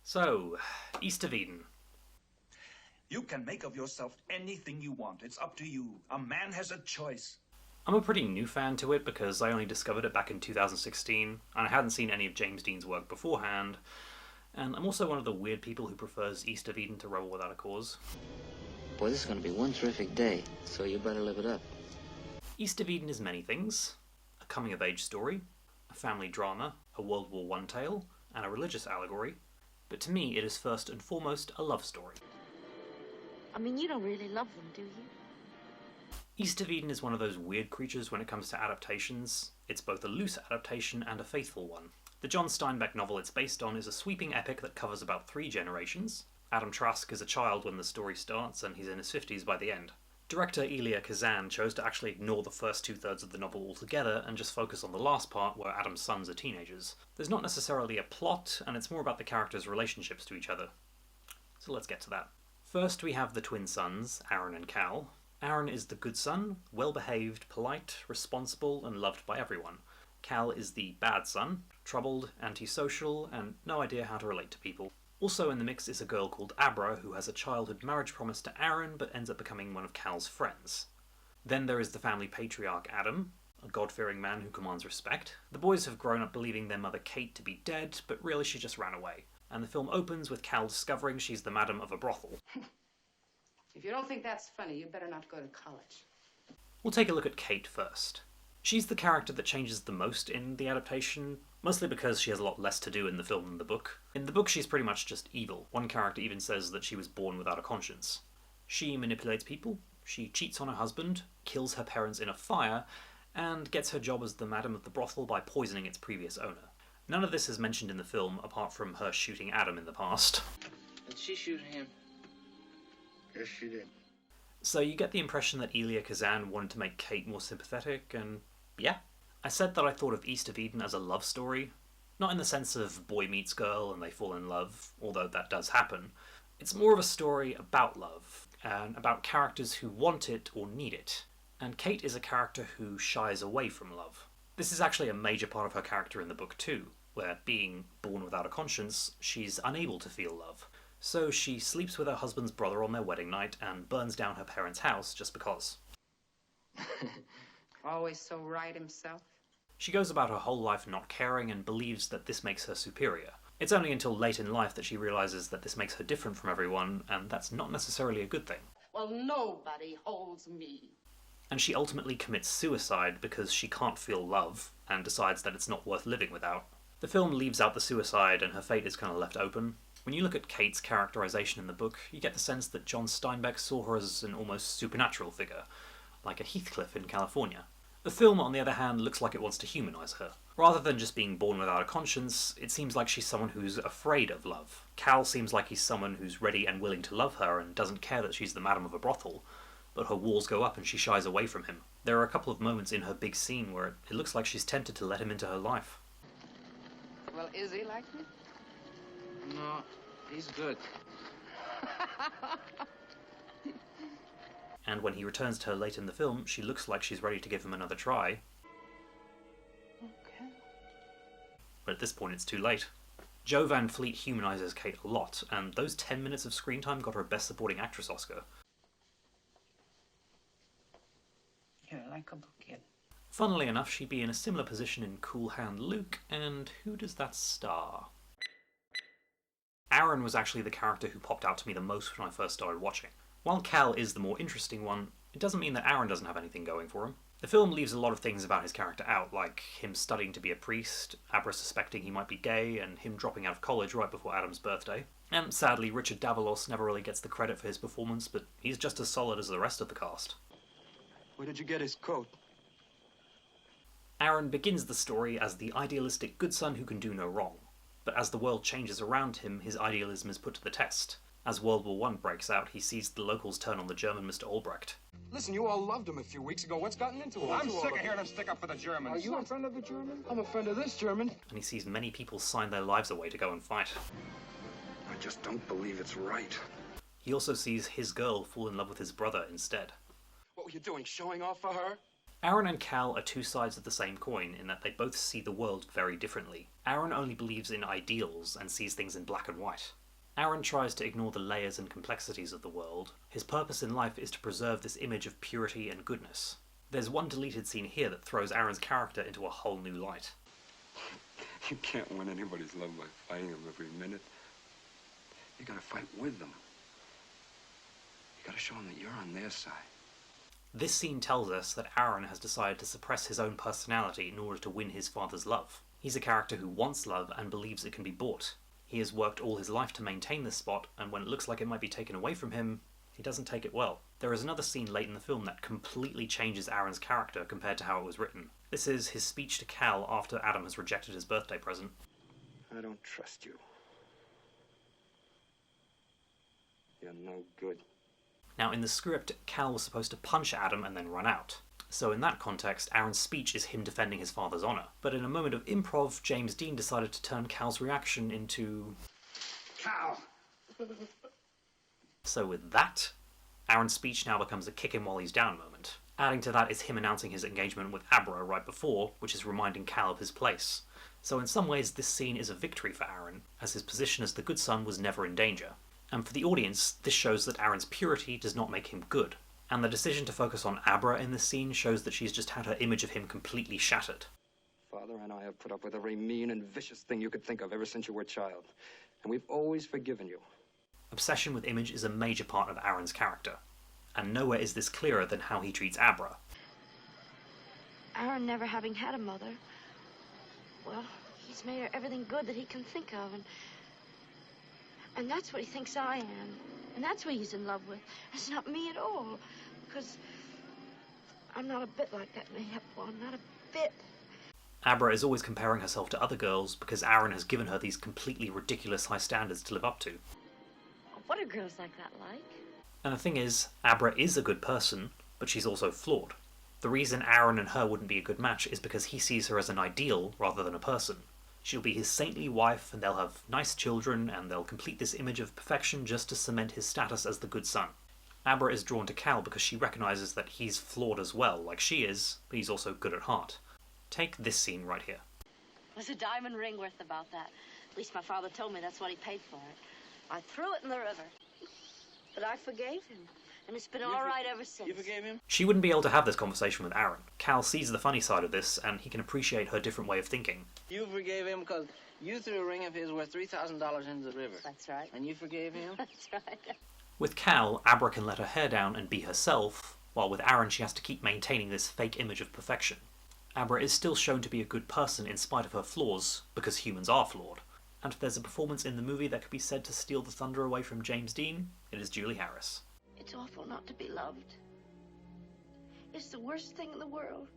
So, East of Eden. You can make of yourself anything you want. It's up to you. A man has a choice. I'm a pretty new fan to it because I only discovered it back in 2016, and I hadn't seen any of James Dean's work beforehand, and I'm also one of the weird people who prefers East of Eden to Rebel Without a Cause. Boy, this is going to be one terrific day, so you better live it up. East of Eden is many things. A coming-of-age story, a family drama, a World War I tale, and a religious allegory. But to me, it is first and foremost a love story. I mean, you don't really love them, do you? East of Eden is one of those weird creatures when it comes to adaptations. It's both a loose adaptation and a faithful one. The John Steinbeck novel it's based on is a sweeping epic that covers about 3 generations. Adam Trask is a child when the story starts, and he's in his 50s by the end. Director Elia Kazan chose to actually ignore the first 2/3 of the novel altogether and just focus on the last part where Adam's sons are teenagers. There's not necessarily a plot, and it's more about the characters' relationships to each other. So let's get to that. First we have the twin sons, Aaron and Cal. Aaron is the good son, well-behaved, polite, responsible, and loved by everyone. Cal is the bad son, troubled, antisocial, and no idea how to relate to people. Also in the mix is a girl called Abra who has a childhood marriage promise to Aaron but ends up becoming one of Cal's friends. Then there is the family patriarch Adam, a God-fearing man who commands respect. The boys have grown up believing their mother Kate to be dead, but really she just ran away. And the film opens with Cal discovering she's the madam of a brothel. If you don't think that's funny, you better not go to college. We'll take a look at Kate first. She's the character that changes the most in the adaptation, mostly because she has a lot less to do in the film than the book. In the book she's pretty much just evil. One character even says that she was born without a conscience. She manipulates people, she cheats on her husband, kills her parents in a fire, and gets her job as the madam of the brothel by poisoning its previous owner. None of this is mentioned in the film, apart from her shooting Adam in the past. Did she shoot him? Yes, she did. So you get the impression that Elia Kazan wanted to make Kate more sympathetic, and yeah. I said that I thought of East of Eden as a love story. Not in the sense of boy meets girl and they fall in love, although that does happen. It's more of a story about love, and about characters who want it or need it. And Kate is a character who shies away from love. This is actually a major part of her character in the book too, where, being born without a conscience, she's unable to feel love. So she sleeps with her husband's brother on their wedding night and burns down her parents' house just because. Always so right himself. She goes about her whole life not caring and believes that this makes her superior. It's only until late in life that she realises that this makes her different from everyone, and that's not necessarily a good thing. Well, nobody holds me. And she ultimately commits suicide because she can't feel love, and decides that it's not worth living without. The film leaves out the suicide and her fate is kind of left open. When you look at Kate's characterisation in the book, you get the sense that John Steinbeck saw her as an almost supernatural figure, like a Heathcliff in California. The film, on the other hand, looks like it wants to humanise her. Rather than just being born without a conscience, it seems like she's someone who's afraid of love. Cal seems like he's someone who's ready and willing to love her and doesn't care that she's the madam of a brothel, but her walls go up and she shies away from him. There are a couple of moments in her big scene where it looks like she's tempted to let him into her life. Well, is he like me? No, he's good. And when he returns to her late in the film, she looks like she's ready to give him another try. Okay. But at this point it's too late. Jo Van Fleet humanises Kate a lot, and those 10 minutes of screen time got her a Best Supporting Actress Oscar. You're a likable kid. Funnily enough, she'd be in a similar position in Cool Hand Luke, and who does that star? Aaron was actually the character who popped out to me the most when I first started watching. While Cal is the more interesting one, it doesn't mean that Aaron doesn't have anything going for him. The film leaves a lot of things about his character out, like him studying to be a priest, Abra suspecting he might be gay, and him dropping out of college right before Adam's birthday. And sadly, Richard Davalos never really gets the credit for his performance, but he's just as solid as the rest of the cast. Where did you get his coat? Aaron begins the story as the idealistic good son who can do no wrong. But as the world changes around him, his idealism is put to the test. As World War I breaks out, he sees the locals turn on the German Mr. Albrecht. Listen, you all loved him a few weeks ago. What's gotten into him? I'm sick of hearing him stick up for the Germans. Are you a friend of the German? I'm a friend of this German. And he sees many people sign their lives away to go and fight. I just don't believe it's right. He also sees his girl fall in love with his brother instead. What were you doing, showing off for her? Aaron and Cal are two sides of the same coin in that they both see the world very differently. Aaron only believes in ideals and sees things in black and white. Aaron tries to ignore the layers and complexities of the world. His purpose in life is to preserve this image of purity and goodness. There's one deleted scene here that throws Aaron's character into a whole new light. You can't win anybody's love by fighting them every minute. You gotta fight with them. You gotta show them that you're on their side. This scene tells us that Aaron has decided to suppress his own personality in order to win his father's love. He's a character who wants love and believes it can be bought. He has worked all his life to maintain this spot, and when it looks like it might be taken away from him, he doesn't take it well. There is another scene late in the film that completely changes Aaron's character compared to how it was written. This is his speech to Cal after Adam has rejected his birthday present. I don't trust you. You're no good. Now, in the script, Cal was supposed to punch Adam and then run out. So in that context, Aaron's speech is him defending his father's honour. But in a moment of improv, James Dean decided to turn Cal's reaction into... Cal! So with that, Aaron's speech now becomes a kick him while he's down moment. Adding to that is him announcing his engagement with Abra right before, which is reminding Cal of his place. So in some ways this scene is a victory for Aaron, as his position as the good son was never in danger. And for the audience, this shows that Aaron's purity does not make him good. And the decision to focus on Abra in this scene shows that she's just had her image of him completely shattered. Father and I have put up with every mean and vicious thing you could think of ever since you were a child. And we've always forgiven you. Obsession with image is a major part of Aaron's character. And nowhere is this clearer than how he treats Abra. Aaron never having had a mother, well, he's made her everything good that he can think of, and that's what he thinks I am. And that's what he's in love with. It's not me at all, because I'm not a bit like that made-up one, not a bit. Abra is always comparing herself to other girls because Aaron has given her these completely ridiculous high standards to live up to. What are girls like that like? And the thing is, Abra is a good person, but she's also flawed. The reason Aaron and her wouldn't be a good match is because he sees her as an ideal rather than a person. She'll be his saintly wife, and they'll have nice children, and they'll complete this image of perfection just to cement his status as the good son. Abra is drawn to Cal because she recognises that he's flawed as well, like she is, but he's also good at heart. Take this scene right here. There's a diamond ring worth about that. At least my father told me that's what he paid for it. I threw it in the river. But I forgave him. And it's been all right ever since. You forgave him? She wouldn't be able to have this conversation with Aaron. Cal sees the funny side of this, and he can appreciate her different way of thinking. You forgave him because you threw a ring of his worth $3,000 into the river. That's right. And you forgave him? That's right. With Cal, Abra can let her hair down and be herself, while with Aaron she has to keep maintaining this fake image of perfection. Abra is still shown to be a good person in spite of her flaws, because humans are flawed. And if there's a performance in the movie that could be said to steal the thunder away from James Dean, it is Julie Harris. It's awful not to be loved. It's the worst thing in the world.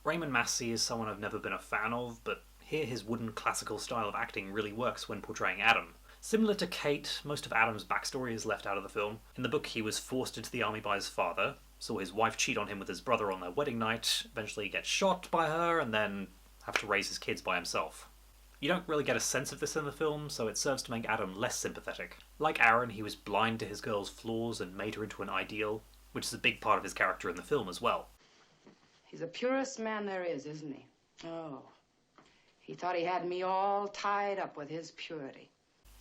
Raymond Massey is someone I've never been a fan of, but here his wooden classical style of acting really works when portraying Adam. Similar to Kate, most of Adam's backstory is left out of the film. In the book, he was forced into the army by his father, saw his wife cheat on him with his brother on their wedding night, eventually get shot by her, and then have to raise his kids by himself. You don't really get a sense of this in the film, so it serves to make Adam less sympathetic. Like Aaron, he was blind to his girl's flaws and made her into an ideal, which is a big part of his character in the film as well. He's the purest man there is, isn't he? Oh. He thought he had me all tied up with his purity.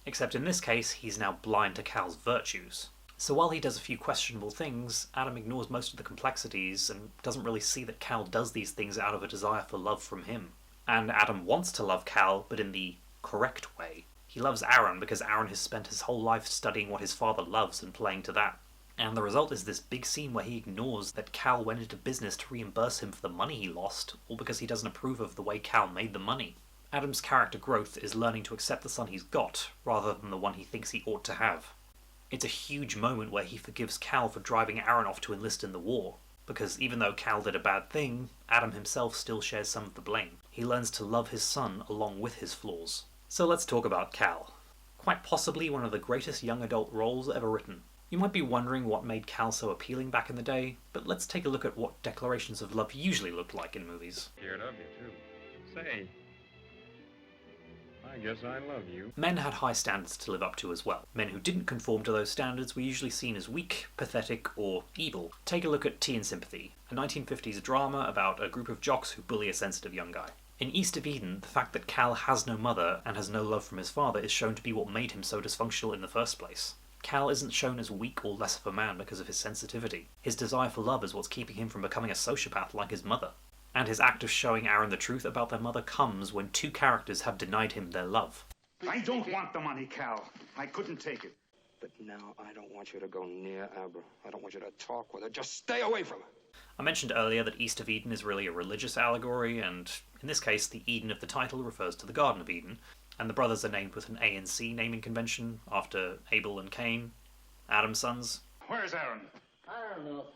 Except in this case, he's now blind to Cal's virtues. So while he does a few questionable things, Adam ignores most of the complexities and doesn't really see that Cal does these things out of a desire for love from him. And Adam wants to love Cal, but in the correct way. He loves Aaron because Aaron has spent his whole life studying what his father loves and playing to that. And the result is this big scene where he ignores that Cal went into business to reimburse him for the money he lost, all because he doesn't approve of the way Cal made the money. Adam's character growth is learning to accept the son he's got, rather than the one he thinks he ought to have. It's a huge moment where he forgives Cal for driving Aaron off to enlist in the war, because even though Cal did a bad thing, Adam himself still shares some of the blame. He learns to love his son along with his flaws. So let's talk about Cal. Quite possibly one of the greatest young adult roles ever written. You might be wondering what made Cal so appealing back in the day, but let's take a look at what declarations of love usually looked like in movies. Scared of you, too. Say, my I guess I love you. Men had high standards to live up to as well. Men who didn't conform to those standards were usually seen as weak, pathetic, or evil. Take a look at Tea and Sympathy, a 1950s drama about a group of jocks who bully a sensitive young guy. In East of Eden, the fact that Cal has no mother and has no love from his father is shown to be what made him so dysfunctional in the first place. Cal isn't shown as weak or less of a man because of his sensitivity. His desire for love is what's keeping him from becoming a sociopath like his mother. And his act of showing Aaron the truth about their mother comes when two characters have denied him their love. I don't want the money, Cal. I couldn't take it. But now I don't want you to go near Abra. I don't want you to talk with her. Just stay away from her. I mentioned earlier that East of Eden is really a religious allegory, and in this case the Eden of the title refers to the Garden of Eden, and the brothers are named with an A and C naming convention after Abel and Cain, Adam's sons. Where's Aaron? I don't know.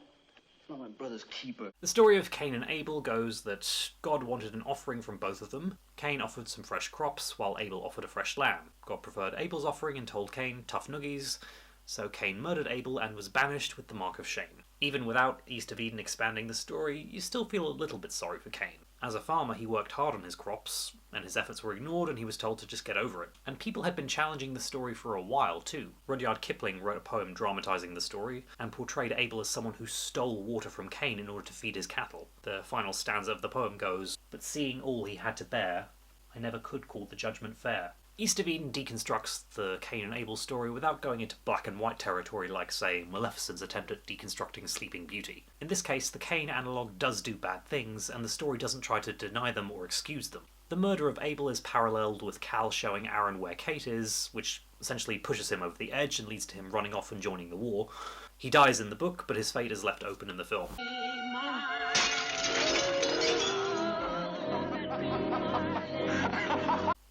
It's not my brother's keeper. The story of Cain and Abel goes that God wanted an offering from both of them. Cain offered some fresh crops, while Abel offered a fresh lamb. God preferred Abel's offering and told Cain, tough noogies, so Cain murdered Abel and was banished with the mark of shame. Even without East of Eden expanding the story, you still feel a little bit sorry for Cain. As a farmer, he worked hard on his crops, and his efforts were ignored, and he was told to just get over it. And people had been challenging the story for a while, too. Rudyard Kipling wrote a poem dramatising the story, and portrayed Abel as someone who stole water from Cain in order to feed his cattle. The final stanza of the poem goes, "But seeing all he had to bear, I never could call the judgment fair." East of Eden deconstructs the Cain and Abel story without going into black and white territory like, say, Maleficent's attempt at deconstructing Sleeping Beauty. In this case, the Cain analogue does do bad things, and the story doesn't try to deny them or excuse them. The murder of Abel is paralleled with Cal showing Aaron where Kate is, which essentially pushes him over the edge and leads to him running off and joining the war. He dies in the book, but his fate is left open in the film.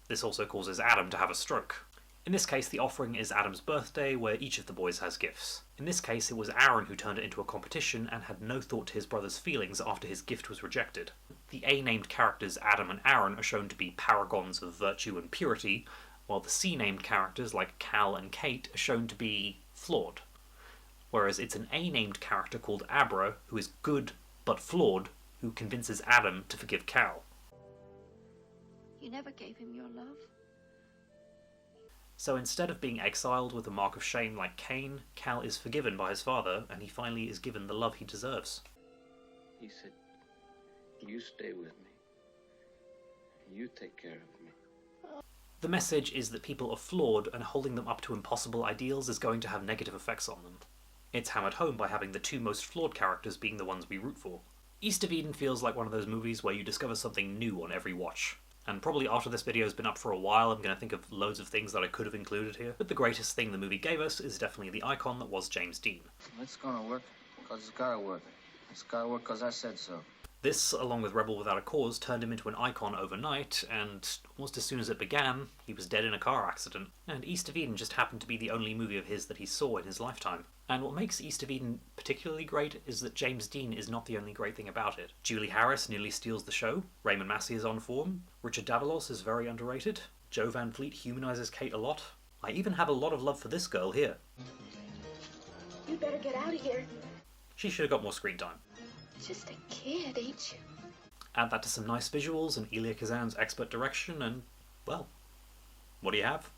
This also causes Adam to have a stroke. In this case, the offering is Adam's birthday, where each of the boys has gifts. In this case, it was Aaron who turned it into a competition and had no thought to his brother's feelings after his gift was rejected. The A-named characters Adam and Aaron are shown to be paragons of virtue and purity, while the C-named characters like Cal and Kate are shown to be flawed. Whereas it's an A-named character called Abra, who is good but flawed, who convinces Adam to forgive Cal. You never gave him your love. So instead of being exiled with a mark of shame like Cain, Cal is forgiven by his father, and he finally is given the love he deserves. He said, you stay with me. You take care of me. The message is that people are flawed, and holding them up to impossible ideals is going to have negative effects on them. It's hammered home by having the two most flawed characters being the ones we root for. East of Eden feels like one of those movies where you discover something new on every watch. And probably after this video has been up for a while, I'm going to think of loads of things that I could have included here. But the greatest thing the movie gave us is definitely the icon that was James Dean. It's gonna work because it's gotta work. It's gotta work because I said so. This, along with Rebel Without a Cause, turned him into an icon overnight, and almost as soon as it began, he was dead in a car accident. And East of Eden just happened to be the only movie of his that he saw in his lifetime. And what makes East of Eden particularly great is that James Dean is not the only great thing about it. Julie Harris nearly steals the show, Raymond Massey is on form, Richard Davalos is very underrated, Joe Van Fleet humanises Kate a lot. I even have a lot of love for this girl here. You better get out of here. She should have got more screen time. Just a kid, ain't you? Add that to some nice visuals and Elia Kazan's expert direction and, well, what do you have?